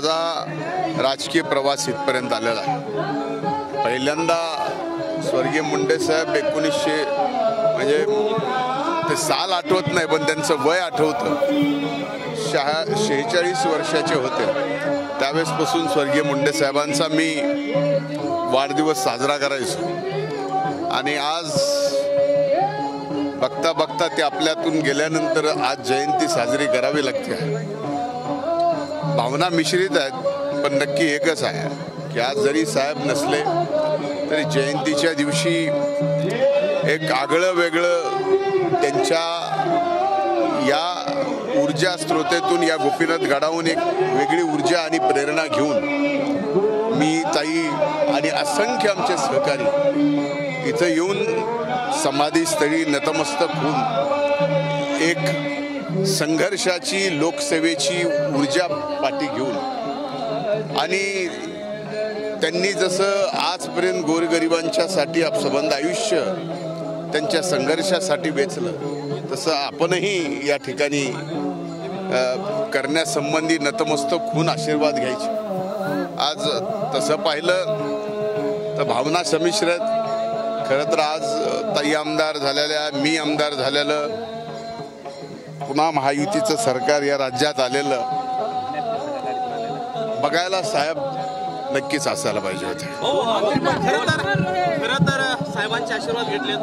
माझा राजकीय प्रवास इथपर्यंत आलेला आहे। पहिल्यांदा स्वर्गीय मुंडे साहेब 1900 म्हणजे ते साल आठवत नाही पण त्यांचं वय आठवतं, 46 वर्षाचे होते। त्यावेळेसपासून स्वर्गीय मुंडे साहेबांचा मी वाढदिवस साजरा करायचो आणि आज बघता बघता ते आपल्यातून गेल्यानंतर आज जयंती साजरी करावी लागते। भावना मिश्रित आहेत पण नक्की एकच आहे की आज जरी साहेब नसले तरी जयंतीच्या दिवशी एक आगळं वेगळं त्यांच्या या ऊर्जा स्रोतातून या गोपीनाथ गडावून एक वेगळी ऊर्जा आणि प्रेरणा घेऊन मी ताई आणि असंख्य आमचे सहकारी इथं येऊन समाधीस्थळी नतमस्तक होऊन एक संघर्षाची लोकसेवेची ऊर्जा पाठी घेऊन आणि त्यांनी जसं आजपर्यंत गोरगरिबांच्यासाठी सबंध आयुष्य त्यांच्या संघर्षासाठी वेचलं तसं आपणही या ठिकाणी करण्यासंबंधी नतमस्तक होऊन आशीर्वाद घ्यायचे। आज तसं पाहिलं तर भावना संमिश्र आहेत। खरं तर आज ताई आमदार झालेल्या, मी आमदार झालेलं, पुन्हा महायुतीचं सरकार या राज्यात आलेलं बघायला साहेब नक्कीच असायला पाहिजे होते। खरं तर साहेबांचे आशीर्वाद घेतलेत।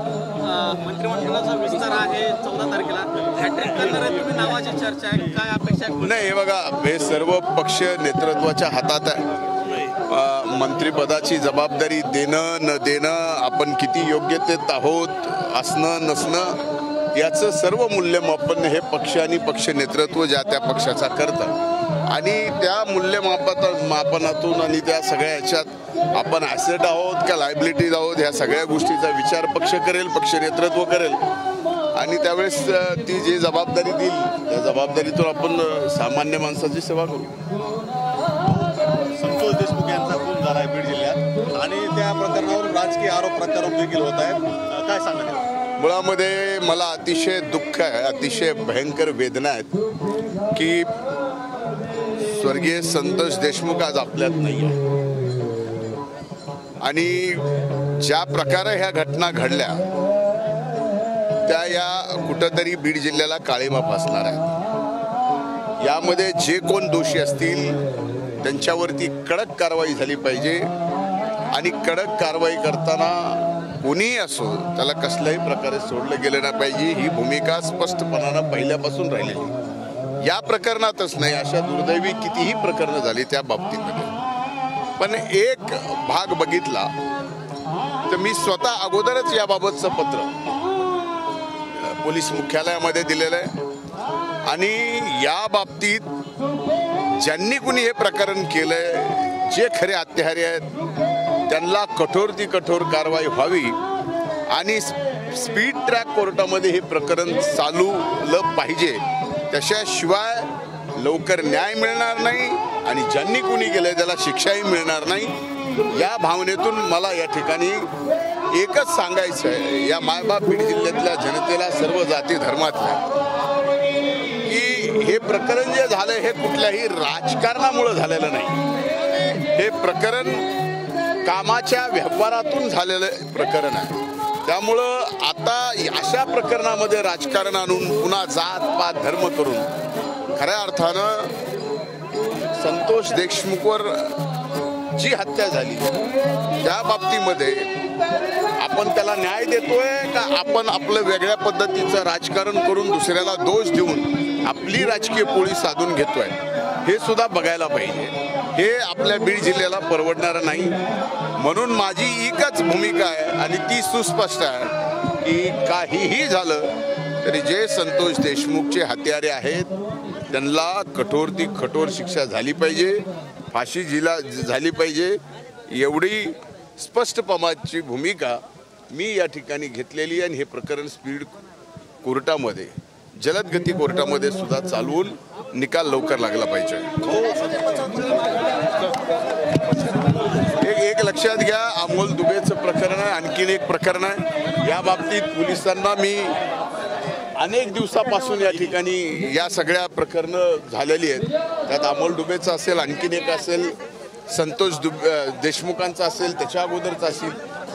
मंत्रिमंडळाचा विस्तार आहे 14 तारखेला, हॅट्रिक करणार आहे तुम्ही नावाची चर्चा आहे, काय अपेक्षा आहे? नाही, हे बघा, हे सर्व पक्ष नेतृत्वाच्या हातात आहे। मंत्रिपदाची जबाबदारी देणं न देणं, आपण किती योग्यतेत आहोत असणं नसणं याचं सर्व मूल्यमापन हे पक्ष आणि पक्ष नेतृत्व ज्या त्या पक्षाचा करतं आणि त्या मूल्यमापनातून आणि त्या सगळ्या ह्याच्यात आपण ॲसेट आहोत का लायबिलिटीज आहोत ह्या सगळ्या गोष्टीचा विचार पक्ष करेल, पक्ष नेतृत्व करेल आणि त्यावेळेस ती जी जबाबदारी देईल त्या जबाबदारीतून आपण सामान्य माणसाची सेवा करू। संतोष देशमुख यांचा खून झाला आहे बीड जिल्ह्यात आणि त्या प्रकरणावर राजकीय आरोप प्रत्यारोप देखील होत आहेत, काय सांगणार? मुळामध्ये मला अतिशय दुःख आहे, अतिशय भयंकर वेदना आहेत की स्वर्गीय संतोष देशमुख आज आपल्यात नाही आहे आणि ज्या प्रकारे ह्या घटना घडल्या त्या या कुठंतरी बीड जिल्ह्याला काळीमा फासणार आहेत। यामध्ये जे कोण दोषी असतील त्यांच्यावरती कडक कारवाई झाली पाहिजे आणि कडक कारवाई करताना कोणीही असो त्याला कसल्याही प्रकारे सोडलं गेलं नाही पाहिजे ही भूमिका स्पष्टपणानं पहिल्यापासून राहिलेली। या प्रकरणातच नाही, अशा दुर्दैवी कितीही प्रकरणं झाली त्या बाबतीमध्ये, पण एक भाग बघितला तर मी स्वतः अगोदरच याबाबतचं पत्र पोलीस मुख्यालयामध्ये दिलेलं आहे आणि या बाबतीत ज्यांनी कुणी हे प्रकरण केलंय, जे खरे हत्यारे आहेत त्यांना कठोर ती कठोर कारवाई व्हावी आणि स्पीड ट्रॅक कोर्टामध्ये हे प्रकरण चालवलं पाहिजे, त्याशिवाय लवकर न्याय मिळणार नाही आणि ज्यांनी कुणी केलंय त्याला शिक्षाही मिळणार नाही। या भावनेतून मला या ठिकाणी एकच सांगायचं आहे या मायबाप बीड जिल्ह्यातल्या जनतेला, सर्व जाती धर्मातल्या, की हे प्रकरण जे झालं हे कुठल्याही राजकारणामुळे झालेलं नाही, हे प्रकरण कामाच्या व्यवहारातून झालेलं प्रकरण आहे। त्यामुळं आता अशा प्रकरणामध्ये राजकारण आणून पुन्हा जात पात धर्म करून खऱ्या अर्थानं संतोष देशमुखवर जी हत्या झाली त्या बाबतीमध्ये आपण त्याला न्याय देतोय का आपण आपलं वेगळ्या पद्धतीचं राजकारण करून दुसऱ्याला दोष देऊन आपली राजकीय पोळी साधून घेतोय हे सुद्धा बघायला पाहिजे। हे आपल्या बीड जिल्ह्याला परवडणारं नाही। म्हणून माझी एकच भूमिका आहे आणि ती सुस्पष्ट आहे की काहीही झालं तरी जे संतोष देशमुखचे हत्यारे आहेत त्यांना कठोर ती कठोर शिक्षा झाली पाहिजे, फाशी झाली पाहिजे, एवढी स्पष्टपणाची भूमिका मी या ठिकाणी घेतलेली आणि हे प्रकरण स्पीड कोर्टामध्ये, जलदगती कोर्टामध्ये सुद्धा चालवून निकाल लवकर लागला पाहिजे। एक लक्षात घ्या, अमोल दुबेचं प्रकरण आहे, आणखीन एक प्रकरण आहे। या बाबतीत पोलिसांना मी अनेक दिवसापासून या ठिकाणी या सगळ्या प्रकरणं झालेली आहेत. त्यात अमोल डुबेचं असेल, आणखीन एक असेल, संतोष देशमुखांचं असेल, त्याच्या अगोदरचं असेल.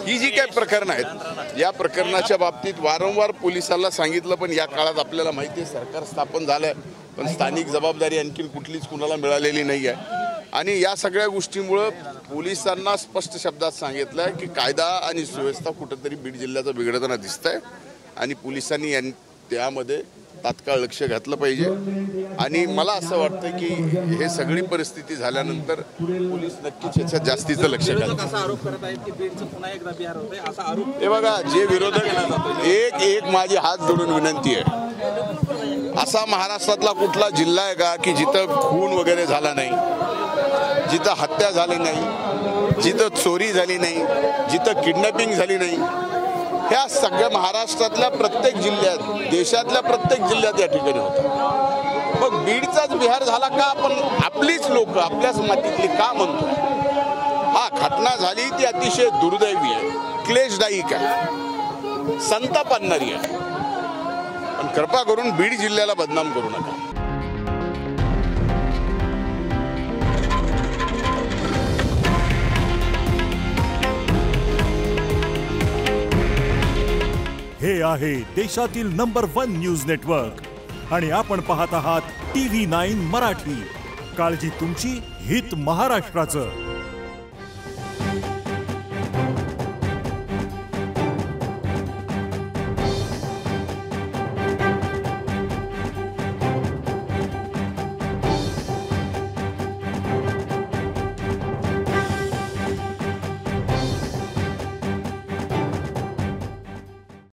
ही जी काही प्रकरणं आहेत या प्रकरणाच्या बाबतीत वारंवार पोलिसांना सांगितलं, पण या काळात आपल्याला माहिती आहे सरकार स्थापन झालं आहे, पण स्थानिक जबाबदारी आणखीन कुठलीच कुणाला मिळालेली नाही आहे. आणि या सगळ्या गोष्टीमुळं पोलिसांना स्पष्ट शब्दात सांगितलं आहे की कायदा आणि सुव्यवस्था कुठंतरी बीड जिल्ह्याचा बिघडताना दिसत आहे आणि पोलिसांनी त्यामध्ये तात्काळ लक्ष घातलं पाहिजे. आणि मला असं वाटतं की हे सगळी परिस्थिती झाल्यानंतर पोलीस नक्कीच याच्यात जास्तीचं लक्ष घालतात. असा आरोप करत आहेत की बीडचं पुन्हा एकदा बिहार होतंय असा आरोप. हे बघा, जे विरोधक एक माझी हात जोडून विनंती आहे, असा महाराष्ट्रातला कुठला जिल्हा आहे का की जिथं खून वगैरे झाला नाही, जिथं हत्या झाली नाही, जिथं चोरी झाली नाही, जिथं किडनॅपिंग झाली नाही? ह्या सगळ्या महाराष्ट्रातल्या प्रत्येक जिल्ह्यात, देशातल्या प्रत्येक जिल्ह्यात या ठिकाणी होतं. मग बीडचाच बिहार झाला का? आपण आपलीच लोक आपल्याच मातीतली का म्हणतो? हा, घटना झाली ती अतिशय दुर्दैवी आहे, क्लेशदायक आहे, संताप आणणारी आहे, पण कृपा करून बीड जिल्ह्याला बदनाम करू नका. हे आहे देशातील नंबर 1 न्यूज नेटवर्क आणि आपण पाहत आहात TV9 मराठी. काळजी तुमची, हित महाराष्ट्राचं.